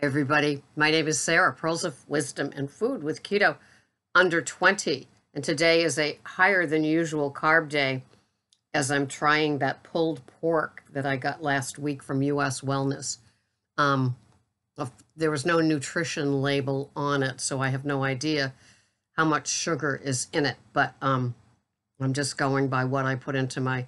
Hi, everybody. My name is Sarah, Pearls of Wisdom and Food with Keto under 20. And today is a higher than usual carb day as I'm trying that pulled pork that I got last week from US Wellness. Um, there was no nutrition label on it, so I have no idea how much sugar is in it. But I'm just going by what I put into my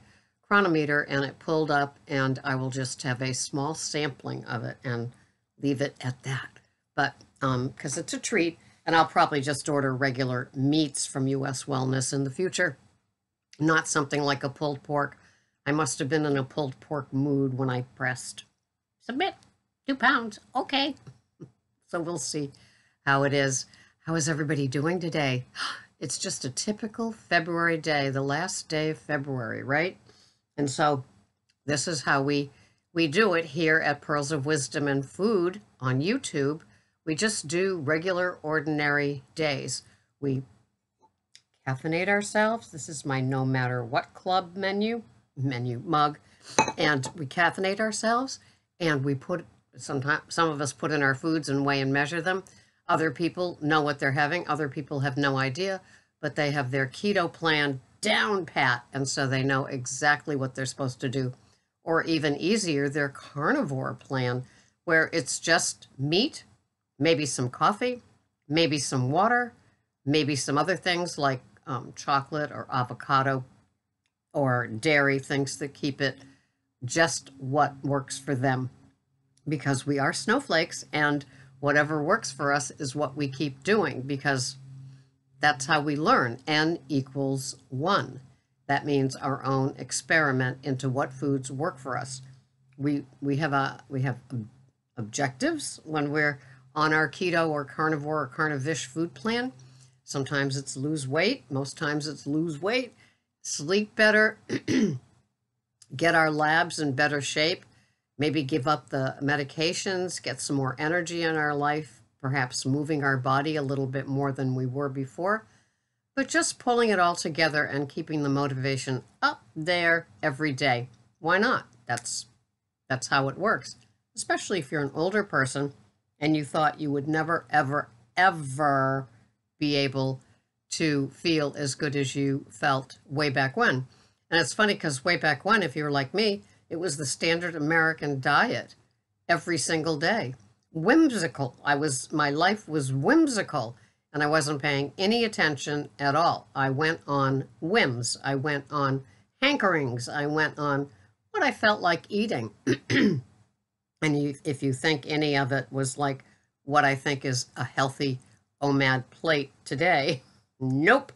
chronometer, and it pulled up, and I will just have a small sampling of it and leave it at that. But because it's a treat, and I'll probably just order regular meats from US Wellness in the future, not something like a pulled pork. I must have been in a pulled pork mood when I pressed submit 2 pounds. Okay. So we'll see how it is. How is everybody doing today? It's just a typical February day, the last day of February, right? And so this is how we do it here at Pearls of Wisdom and Food on YouTube. We just do regular, ordinary days. We caffeinate ourselves. This is my no matter what club mug. And we caffeinate ourselves, and we put, some of us put in our foods and weigh and measure them. Other people know what they're having. Other people have no idea, but they have their keto plan down pat, and so they know exactly what they're supposed to do. Or even easier, their carnivore plan, where it's just meat, maybe some coffee, maybe some water, maybe some other things like chocolate or avocado or dairy, things that keep it just what works for them. Because we are snowflakes, and whatever works for us is what we keep doing, because that's how we learn. N equals 1. That means our own experiment into what foods work for us. We have objectives when we're on our keto or carnivore or carnivish food plan. Sometimes it's lose weight. Most times it's lose weight, sleep better, get our labs in better shape, maybe give up the medications, get some more energy in our life, perhaps moving our body a little bit more than we were before. But just pulling it all together and keeping the motivation up there every day. Why not? That's how it works. Especially if you're an older person and you thought you would never, ever, ever be able to feel as good as you felt way back when. And it's funny because way back when, if you were like me, it was the standard American diet every single day. Whimsical. My life was whimsical. And I wasn't paying any attention at all. I went on whims. I went on hankerings. I went on what I felt like eating. And if you think any of it was like what I think is a healthy OMAD plate today, nope,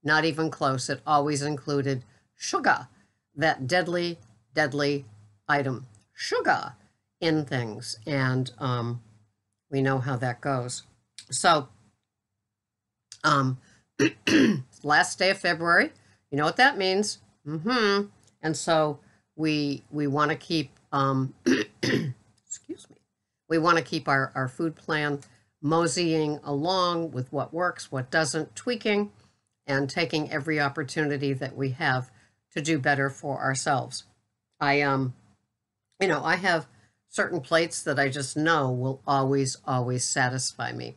not even close. It always included sugar, that deadly, deadly item, sugar in things. And we know how that goes. So, last day of February, you know what that means. And so we want to keep, excuse me, we want to keep our food plan moseying along with what works, what doesn't, tweaking, and taking every opportunity that we have to do better for ourselves. I have certain plates that I just know will always, always satisfy me.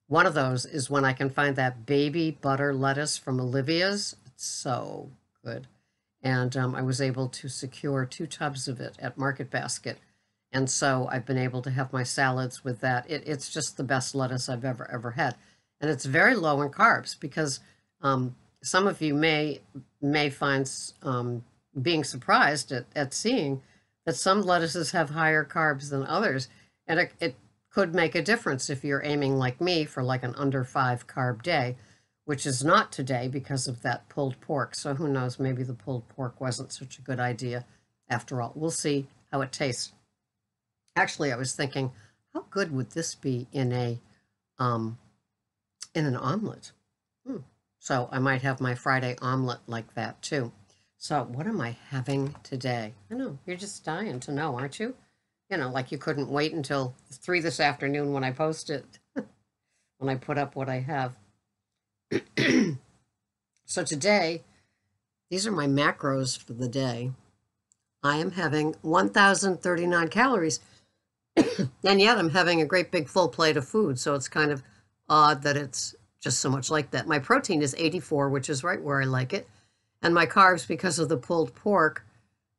One of those is when I can find that baby butter lettuce from Olivia's. It's so good. And I was able to secure 2 tubs of it at Market Basket. And so I've been able to have my salads with that. It's just the best lettuce I've ever had. And it's very low in carbs because some of you may find being surprised at seeing that some lettuces have higher carbs than others. And it could make a difference if you're aiming like me for like an under 5 carb day, which is not today because of that pulled pork. So who knows, maybe the pulled pork wasn't such a good idea after all. We'll see how it tastes. Actually, I was thinking, how good would this be in an omelet? So I might have my Friday omelet like that too. So what am I having today? I know, you're just dying to know, aren't you? You know, like you couldn't wait until 3 this afternoon when I post it, when I put up what I have. So today, these are my macros for the day. I am having 1,039 calories. And yet I'm having a great big full plate of food, so it's kind of odd that it's just so much like that. My protein is 84, which is right where I like it. And my carbs, because of the pulled pork,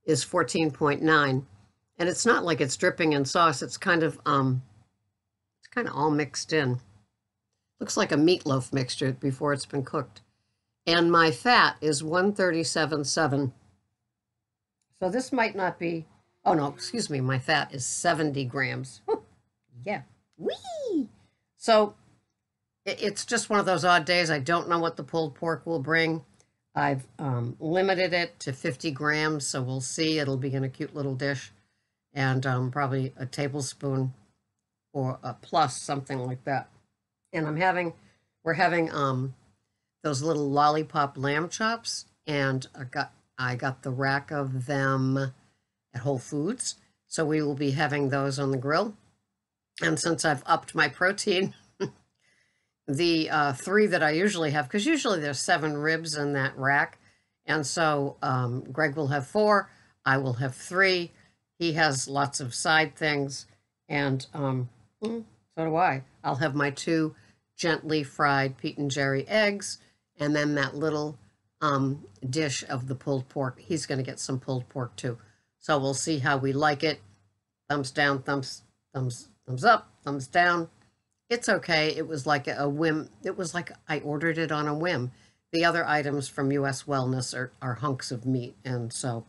is 14.9. And it's not like it's dripping in sauce. It's kind of all mixed in. Looks like a meatloaf mixture before it's been cooked. And my fat is 137.7. So this might not be, oh no, excuse me, my fat is 70 grams. Yeah. Whee! So it's just one of those odd days. I don't know what the pulled pork will bring. I've limited it to 50 grams, so we'll see. It'll be in a cute little dish, and probably a tablespoon or a plus, something like that. And we're having those little lollipop lamb chops, and I got the rack of them at Whole Foods, so we will be having those on the grill. And since I've upped my protein, the 3 that I usually have, because usually there's 7 ribs in that rack, and so Greg will have 4, I will have 3. He has lots of side things, and so do I. I'll have my 2 gently fried Pete and Jerry eggs, and then that little dish of the pulled pork. He's going to get some pulled pork too. So we'll see how we like it. Thumbs down, thumbs up, thumbs down. It's okay. It was like a whim. It was like I ordered it on a whim. The other items from US Wellness are hunks of meat, and so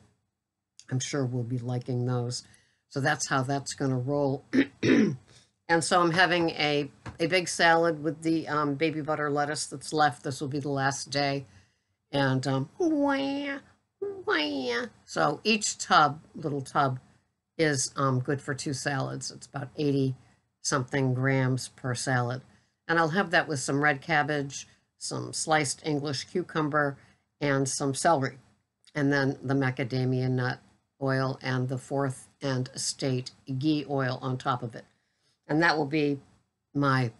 I'm sure we'll be liking those. So that's how that's going to roll. And so I'm having a big salad with the baby butter lettuce that's left. This will be the last day. And so each little tub, is good for 2 salads. It's about 80 something grams per salad. And I'll have that with some red cabbage, some sliced English cucumber, and some celery. And then the macadamia nut oil and the 4th and Estate ghee oil on top of it. And that will be my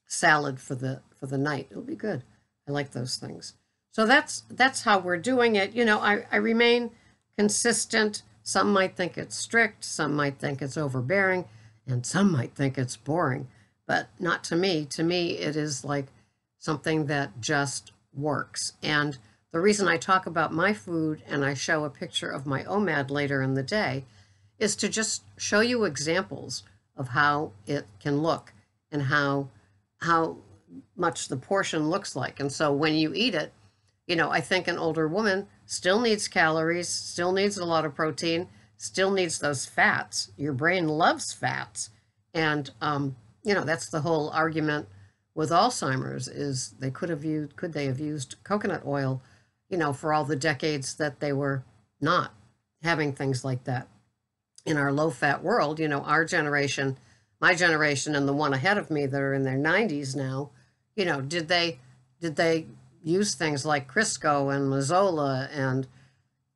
salad for the night. It'll be good. I like those things. So that's how we're doing it. You know, I remain consistent. Some might think it's strict, some might think it's overbearing, and some might think it's boring, but not to me. To me, it is like something that just works. And the reason I talk about my food and I show a picture of my OMAD later in the day is to just show you examples of how it can look and how much the portion looks like. And so when you eat it, you know, I think an older woman still needs calories, still needs a lot of protein, still needs those fats. Your brain loves fats. And, you know, that's the whole argument with Alzheimer's is could they have used coconut oil, you know, for all the decades that they were not having things like that. In our low-fat world, you know, our generation, my generation, and the one ahead of me that are in their 90s now, you know, did they use things like Crisco and Mazola and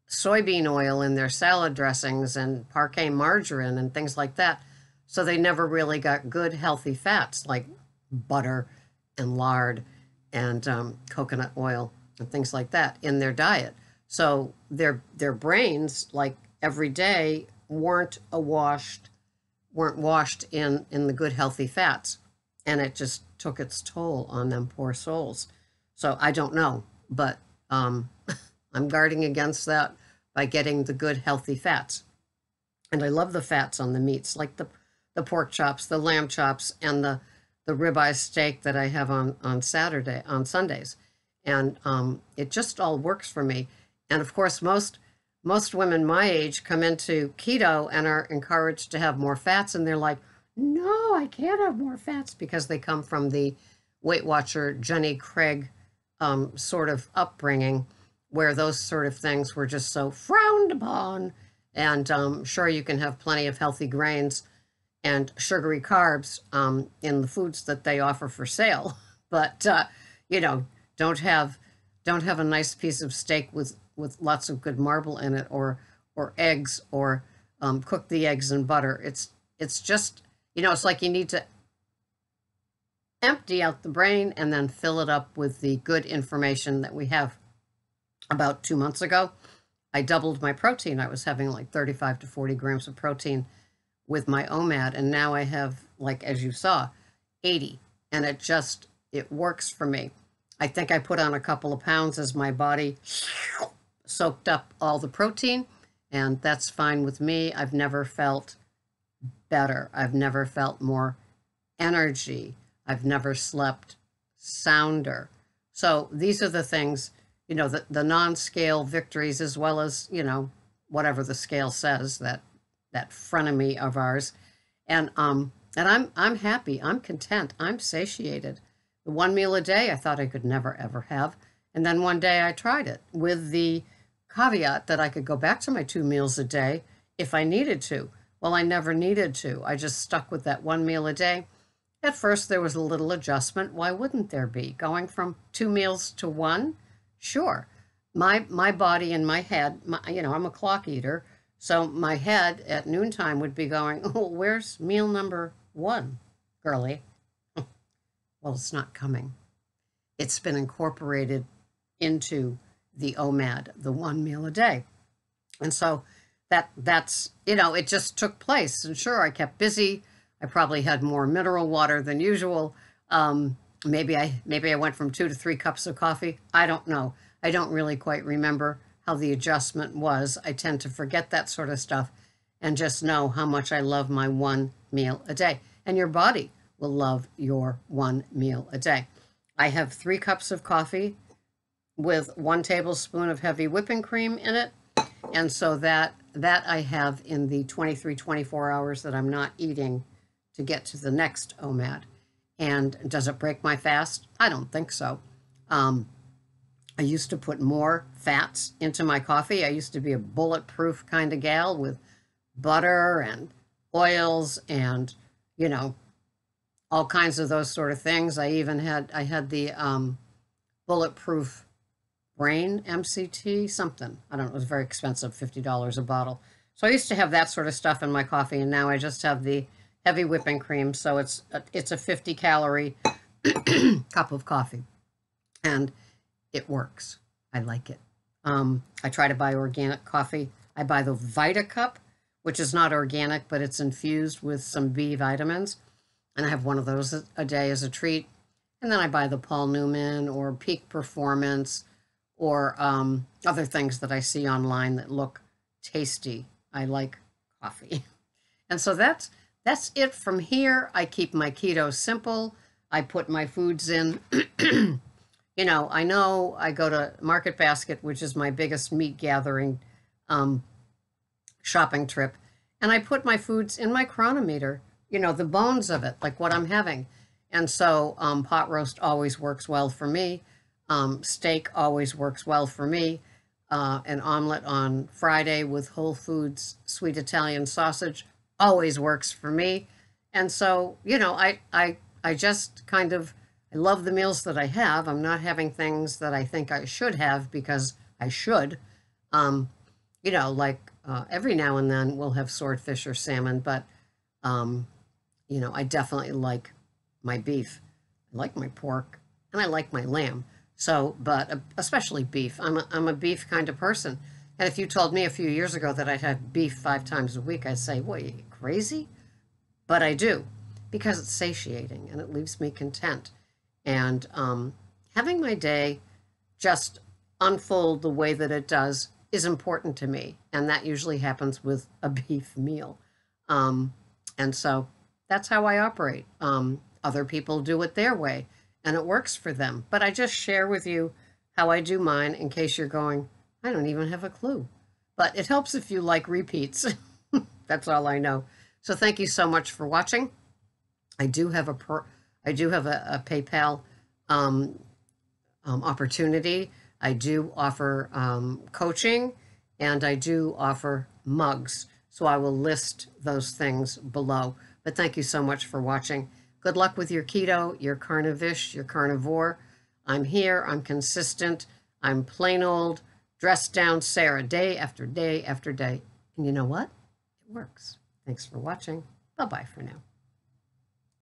soybean oil in their salad dressings and parquet margarine and things like that? So they never really got good, healthy fats like butter and lard and coconut oil and things like that in their diet. So their brains, like every day, weren't washed in the good healthy fats, and it just took its toll on them poor souls. So I don't know, but I'm guarding against that by getting the good healthy fats. And I love the fats on the meats, like the pork chops, the lamb chops, and the ribeye steak that I have on Sundays. And it just all works for me. And of course, most women my age come into keto and are encouraged to have more fats, and they're like, no, I can't have more fats, because they come from the Weight Watcher Jenny Craig sort of upbringing, where those sort of things were just so frowned upon. And sure, you can have plenty of healthy grains and sugary carbs in the foods that they offer for sale, but you know, don't have a nice piece of steak with lots of good marble in it, or eggs, or cook the eggs in butter. It's just, you know, it's like you need to empty out the brain and then fill it up with the good information that we have. About 2 months ago, I doubled my protein. I was having like 35 to 40 grams of protein with my OMAD, and now I have, like, as you saw, 80, and it works for me. I think I put on a couple of pounds as my body soaked up all the protein, and that's fine with me. I've never felt better. I've never felt more energy. I've never slept sounder. So these are the things, the non-scale victories, as well as, whatever the scale says, that frenemy of ours. And I'm happy. I'm content. I'm satiated. The one meal a day I thought I could never ever have. And then one day I tried it with the caveat that I could go back to my 2 meals a day if I needed to. Well, I never needed to. I just stuck with that 1 meal a day. At first, there was a little adjustment. Why wouldn't there be? Going from 2 meals to 1? Sure. My body and my head, I'm a clock eater, so my head at noontime would be going, oh, where's meal number 1, girlie? Well, it's not coming. It's been incorporated into the OMAD, the 1 meal a day. And so that's, it just took place. And sure, I kept busy. I probably had more mineral water than usual. Maybe I went from 2 to 3 cups of coffee. I don't know. I don't really quite remember how the adjustment was. I tend to forget that sort of stuff and just know how much I love my 1 meal a day. And your body will love your 1 meal a day. I have 3 cups of coffee with 1 tablespoon of heavy whipping cream in it. And so that I have in the 24 hours that I'm not eating to get to the next OMAD. And does it break my fast? I don't think so. I used to put more fats into my coffee. I used to be a bulletproof kind of gal with butter and oils and, all kinds of those sort of things. I had the bulletproof brain MCT something. I don't know. It was very expensive, $50 a bottle. So I used to have that sort of stuff in my coffee, and now I just have the heavy whipping cream. So it's a 50-calorie cup of coffee, and it works. I like it. I try to buy organic coffee. I buy the Vita Cup, which is not organic, but it's infused with some B vitamins. And I have one of those a day as a treat. And then I buy the Paul Newman or Peak Performance or other things that I see online that look tasty. I like coffee. And so that's it from here. I keep my keto simple. I put my foods in. I know I go to Market Basket, which is my biggest meat gathering shopping trip, and I put my foods in my chronometer, the bones of it, like what I'm having. And so pot roast always works well for me. Steak always works well for me. An omelet on Friday with Whole Foods sweet Italian sausage always works for me. And so, I just kind of, I love the meals that I have. I'm not having things that I think I should have because I should. Every now and then we'll have swordfish or salmon, but, I definitely like my beef. I like my pork, and I like my lamb. So, but especially beef. I'm a beef kind of person. And if you told me a few years ago that I'd have beef 5 times a week, I'd say, what, are you crazy? But I do, because it's satiating and it leaves me content. And having my day just unfold the way that it does is important to me. And that usually happens with a beef meal. And so that's how I operate. Other people do it their way, and it works for them. But I just share with you how I do mine in case you're going, I don't even have a clue. But it helps if you like repeats. That's all I know. So thank you so much for watching. I do have a PayPal opportunity. I do offer coaching, and I do offer mugs. So I will list those things below. But thank you so much for watching. Good luck with your keto, your carnivish, your carnivore. I'm here. I'm consistent. I'm plain old, dressed down Sarah, day after day after day. And you know what? It works. Thanks for watching. Bye-bye for now.